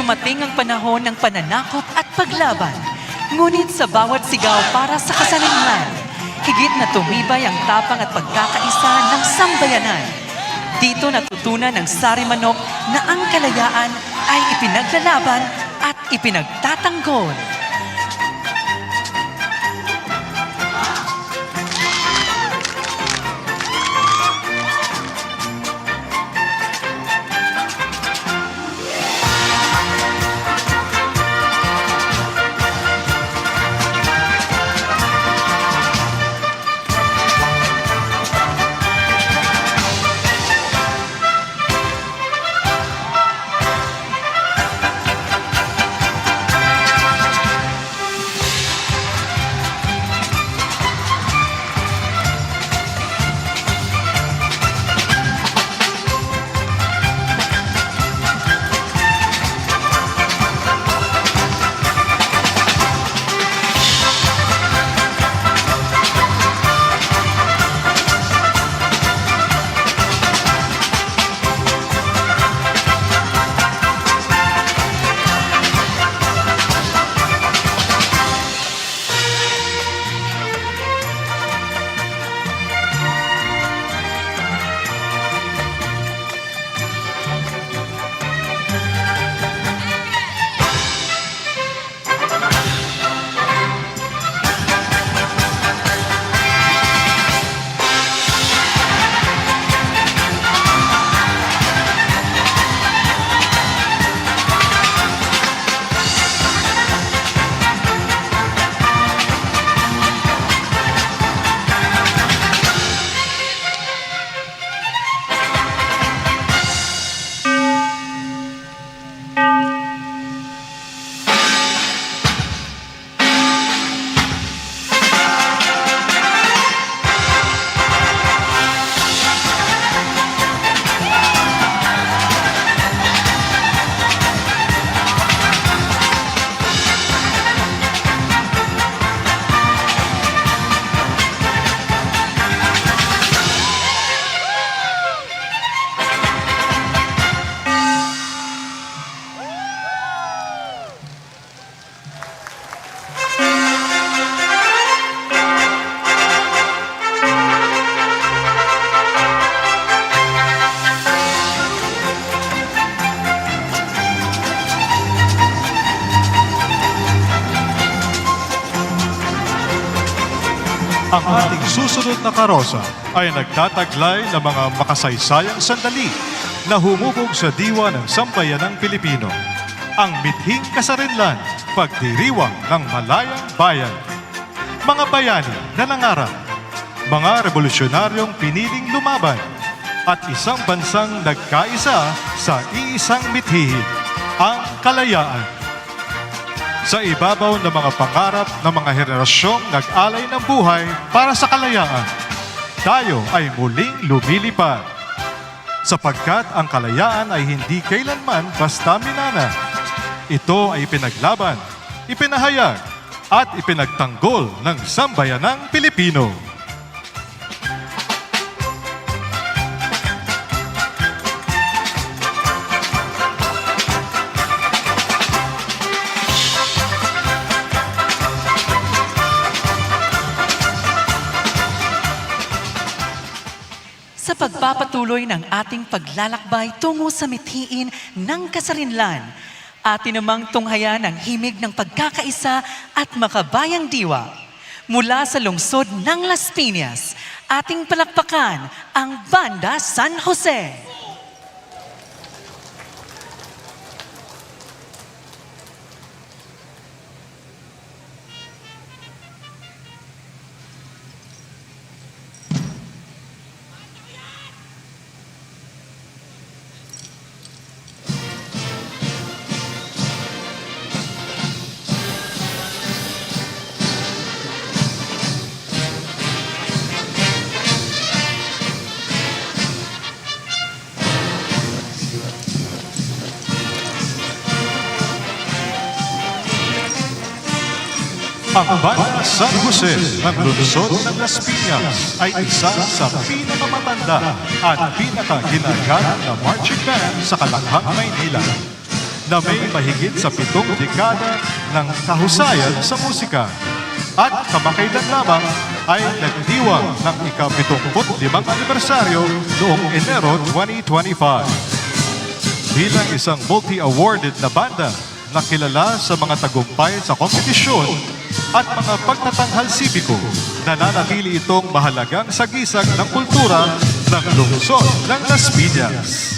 dumating ang panahon ng pananakop at paglaban. Ngunit sa bawat sigaw para sa kasarinlan, higit na tumibay ang tapang at pagkakaisa ng sambayanan. Dito natutunan ng Sari Manok na ang kalayaan ay ipinaglalaban at ipinagtatanggol. Ang ating susunod na karosa ay nagtataglay ng mga makasaysayang sandali na humubog sa diwa ng sambayanang Pilipino. Ang mithing kasarinlan, pagdiriwang ng malayang bayan. Mga bayani na nangarap, mga revolusyonaryong piniling lumaban, at isang bansang nagkaisa sa iisang mithihi, ang kalayaan. Sa ibabaw ng mga pangarap ng mga henerasyong nag-alay ng buhay para sa kalayaan, tayo ay muling lumilipad. Sapagkat ang kalayaan ay hindi kailanman basta minana. Ito ay ipinaglaban, ipinahayag, at ipinagtanggol ng sambayanang Pilipino. Sa pagpapatuloy ng ating paglalakbay tungo sa mithiin ng kasarinlan, atin namang tunghayan ang himig ng pagkakaisa at makabayang diwa. Mula sa lungsod ng Las Piñas, ating palakpakan ang Banda San Jose. Ang Banda San Jose ng lungsod ng Las Piñas ay isa sa pinakamatanda at pinakaginagamit na marching band sa Kalakhang, Maynila. na may mahigit sa 7 dekada ng kahusayan sa musika. At kamakailan lamang ay nagdiwang ng ika-75 anibersaryo noong Enero 2025. Bilang isang multi-awarded na banda na kilala sa mga tagumpay sa kompetisyon at mga pagtatanghal sipiko, nananatili itong mahalagang sagisag ng kultura ng lungsod ng Las Piñas.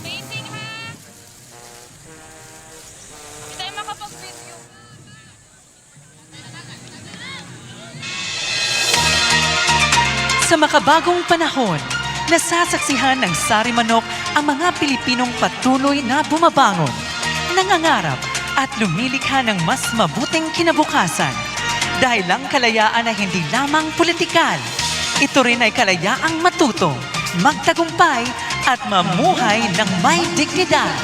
Painting ha! Hindi tayo makapag-video. Sa makabagong panahon, nasasaksihan ng Sari Manok ang mga Pilipinong patuloy na bumabangon, nangangarap at lumilikha ng mas mabuting kinabukasan. Dahil ang kalayaan ay hindi lamang politikal, ito rin ay kalayaang matuto, magtagumpay at mamuhay ng may dignidad.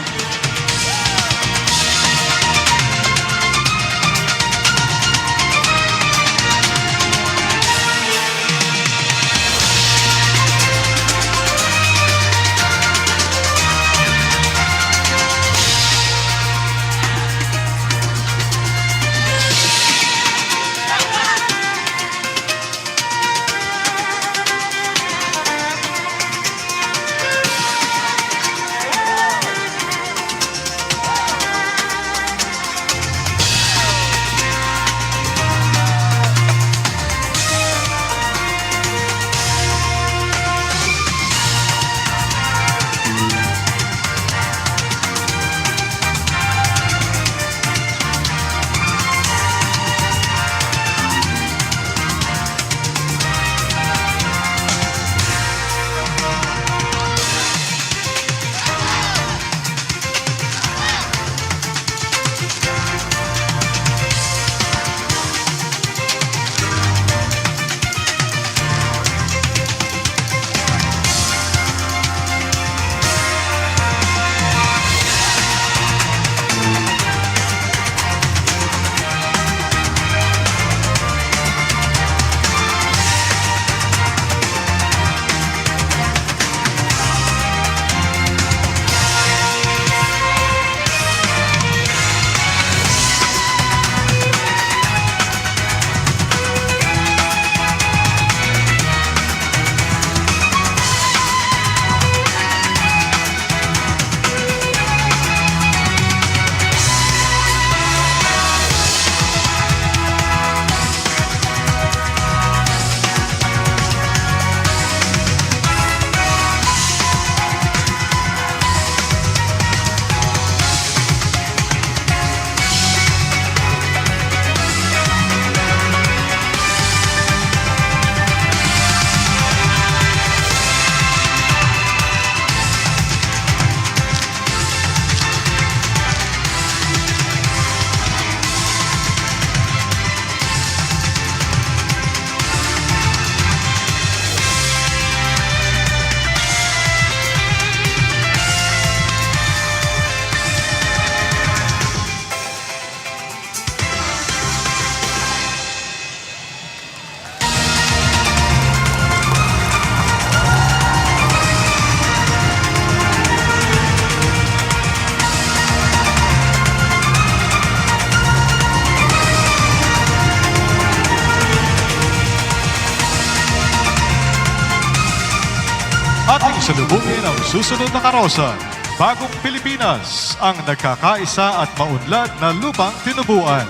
Ating salubungin ang susunod na karosa. Bagong Pilipinas, ang nagkakaisa at maunlad na lupang tinubuan.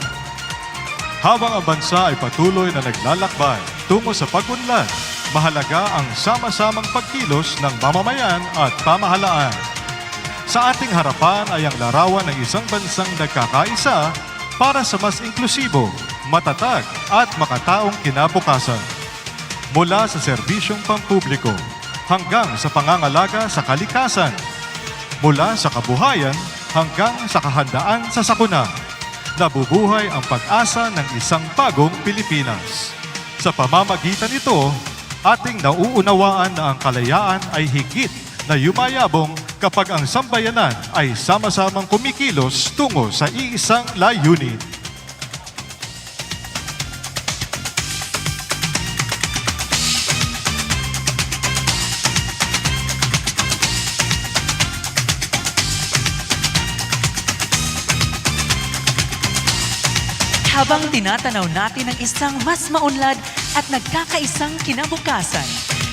Habang ang bansa ay patuloy na naglalakbay tungo sa pag-unlad, mahalaga ang sama-samang pagkilos ng mamamayan at pamahalaan. Sa ating harapan ay ang larawan ng isang bansang nagkakaisa para sa mas inklusibo, matatag at makataong kinabukasan. Mula sa serbisyong pampubliko hanggang sa pangangalaga sa kalikasan, mula sa kabuhayan hanggang sa kahandaan sa sakuna, nabubuhay ang pag-asa ng isang bagong Pilipinas. Sa pamamagitan nito, ating nauunawaan na ang kalayaan ay higit na yumayabong kapag ang sambayanan ay sama-samang kumikilos tungo sa iisang layunin. Habang tinatanaw natin ang isang mas maunlad at nagkakaisang kinabukasan,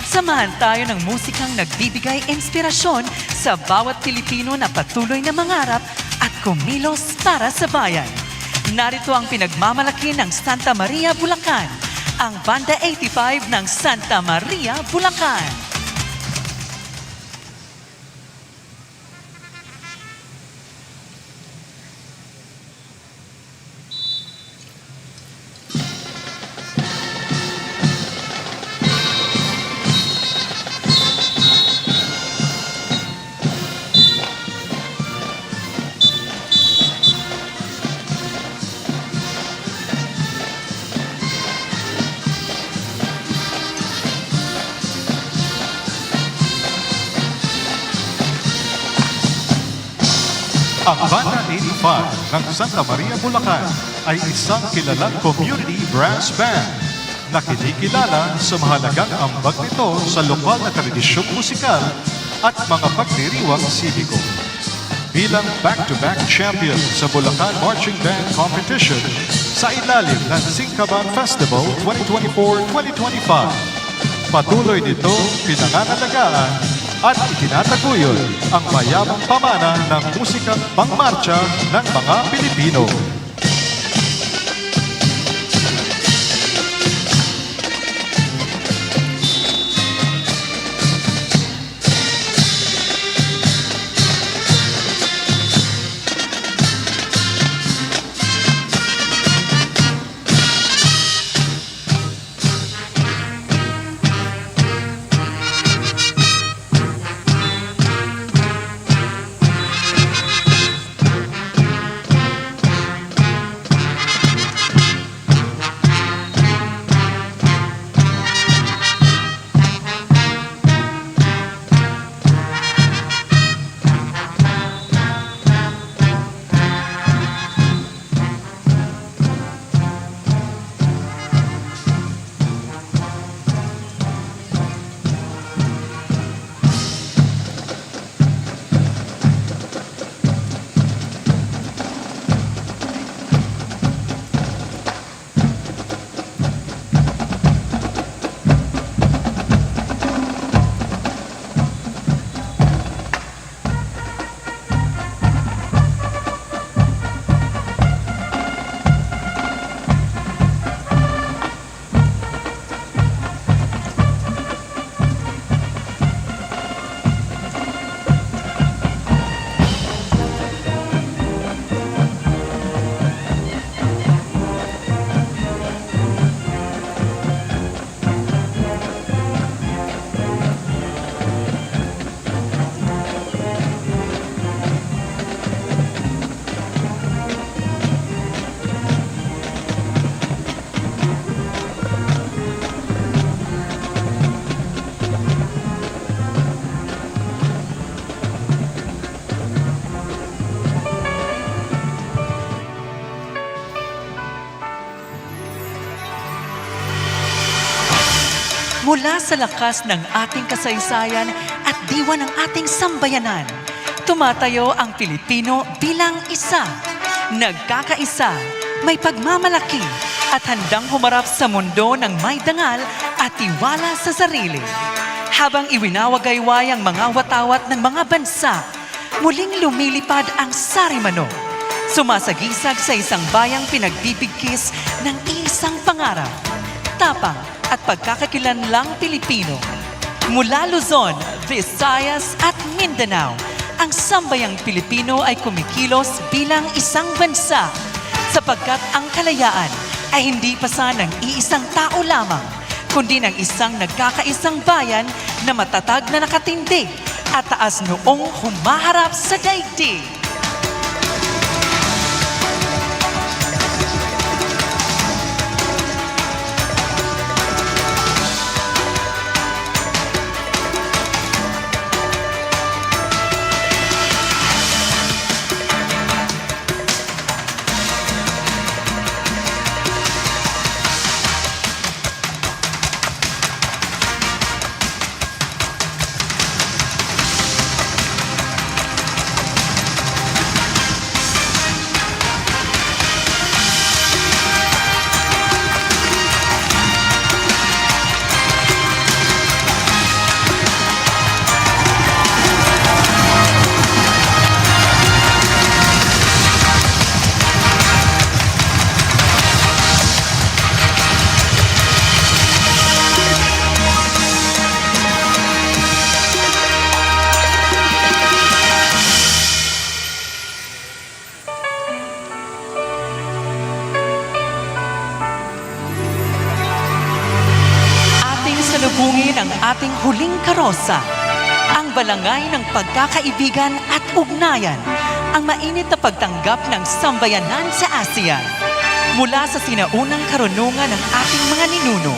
samahan tayo ng musikang nagbibigay inspirasyon sa bawat Pilipino na patuloy na mangarap at kumilos para sa bayan. Narito ang pinagmamalaki ng Santa Maria, Bulacan, ang Banda 85 ng Santa Maria, Bulacan. Ang Banda 85 ng Santa Maria, Bulacan ay isang kilalang community brass band na kinikilala sa mahalagang ambag nito sa lokal na tradisyong musikal at mga pagdiriwang sibiko. Bilang back-to-back champion sa Bulacan Marching Band Competition sa ilalim ng Singkaban Festival 2024-2025, patuloy nito pinangangalagaan at itinataguyod ang mayamang pamana ng musikang pangmarcha ng mga Pilipino. Mula sa lakas ng ating kasaysayan at diwa ng ating sambayanan, tumatayo ang Pilipino bilang isa, nagkakaisa, may pagmamalaki at handang humarap sa mundo ng may dangal at tiwala sa sarili. Habang iwinawagayway ang mga watawat ng mga bansa, muling lumilipad ang Sarimano, sumasagisag sa isang bayang pinagdibigkis ng isang pangarap. Tapang, at pagkakakilanlang Pilipino. Mula Luzon, Visayas at Mindanao, ang sambayang Pilipino ay kumikilos bilang isang bansa sapagkat ang kalayaan ay hindi pasa ng iisang tao lamang, kundi ng isang nagkakaisang bayan na matatag na nakatindig at taas noong humaharap sa daigdig. Salubungin ang ating huling karosa, ang balangay ng pagkakaibigan at ugnayan, ang mainit na pagtanggap ng sambayanan sa ASEAN. Mula sa sinaunang karunungan ng ating mga ninuno,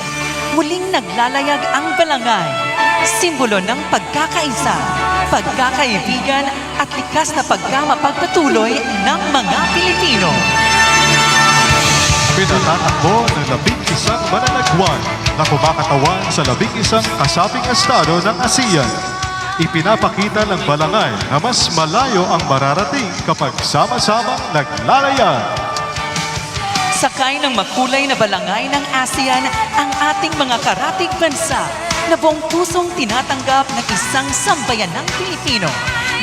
muling naglalayag ang balangay, simbolo ng pagkakaisa, pagkakaibigan at likas na pagkamapagpatuloy ng mga Pilipino. Pinatatakbo ng 11 mananagwan na kumakatawan sa 11 kasabing estado ng ASEAN. Ipinapakita ng balangay na mas malayo ang mararating kapag sama-samang naglalayag. Sakay ng makulay na balangay ng ASEAN ang ating mga karatig bansa na buong pusong tinatanggap ng isang sambayanang Pilipino,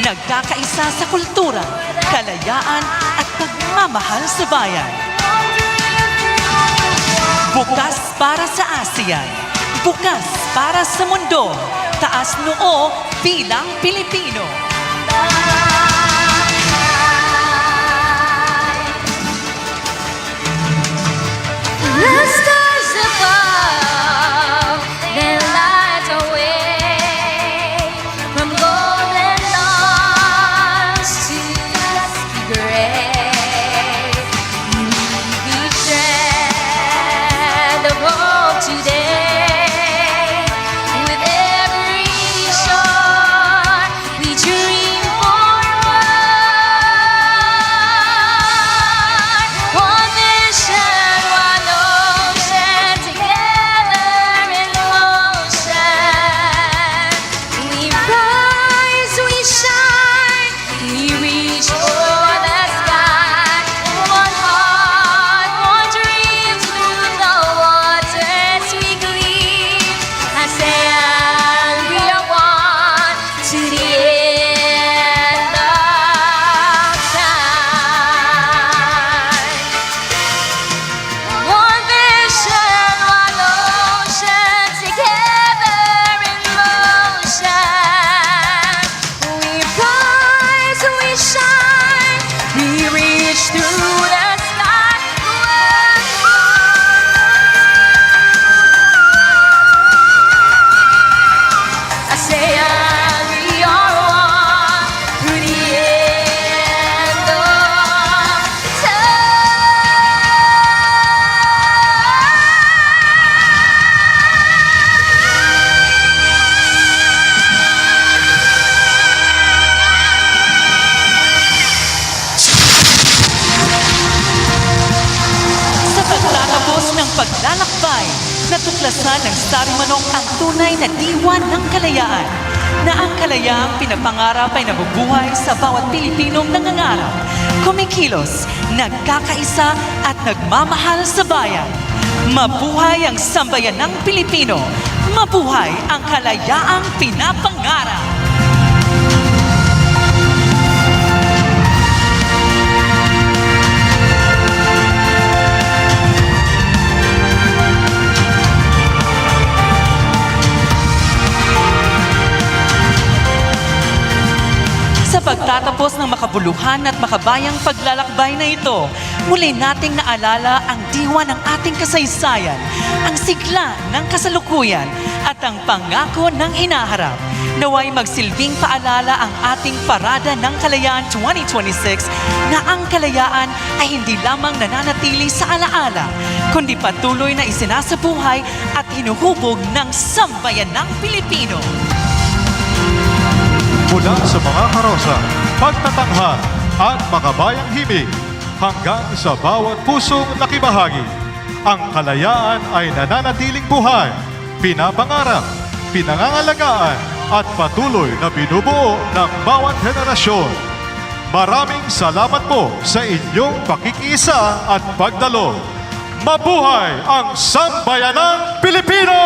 nagkakaisa sa kultura, kalayaan at pagmamahal sa bayan. Bukas para sa ASEAN, bukas para sa mundo, taas noo bilang Pilipino. The stars above, they light away from golden dawns to dusky gray. We shred of hope today. With every shore, we dream forward. One vision, one ocean, together in motion. We rise, we shine, we reach for the sky. One heart, one dream, through the waters we gleam. ASEAN, we are one to the end of time. One vision, one ocean, together in motion. We rise, we shine, we reach through the sky. ASEAN, we are one through the end of Sa pagtatapos ng paglalakbay, natuklasan ng Sarimanok ang tunay na diwa ng kalayaan, na ang kalayaang pinapangarap ay nabubuhay sa bawat Pilipinong nangangarap, kumikilos, nagkakaisa at nagmamahal sa bayan. Mabuhay ang sambayanang Pilipino! Mabuhay ang kalayaang pinapangarap! pagtatapos ng makabuluhan at makabayang paglalakbay na ito, muli nating naalala ang diwa ng ating kasaysayan, ang sigla ng kasalukuyan at ang pangako ng hinaharap. Naway magsilbing paalala ang ating Parada ng Kalayaan 2026 na ang kalayaan ay hindi lamang nananatili sa alaala, kundi patuloy na isinasabuhay at hinuhubog ng sambayanang Pilipino. Mula sa mga karosa, pagtatanghal at makabayang himig hanggang sa bawat pusong nakibahagi, ang kalayaan ay nananatiling buhay, pinapangarap, pinangangalagaan at patuloy na binubuo ng bawat henerasyon. Maraming salamat po sa inyong pakikiisa at pagdalo. Mabuhay ang Sambayanang Pilipino!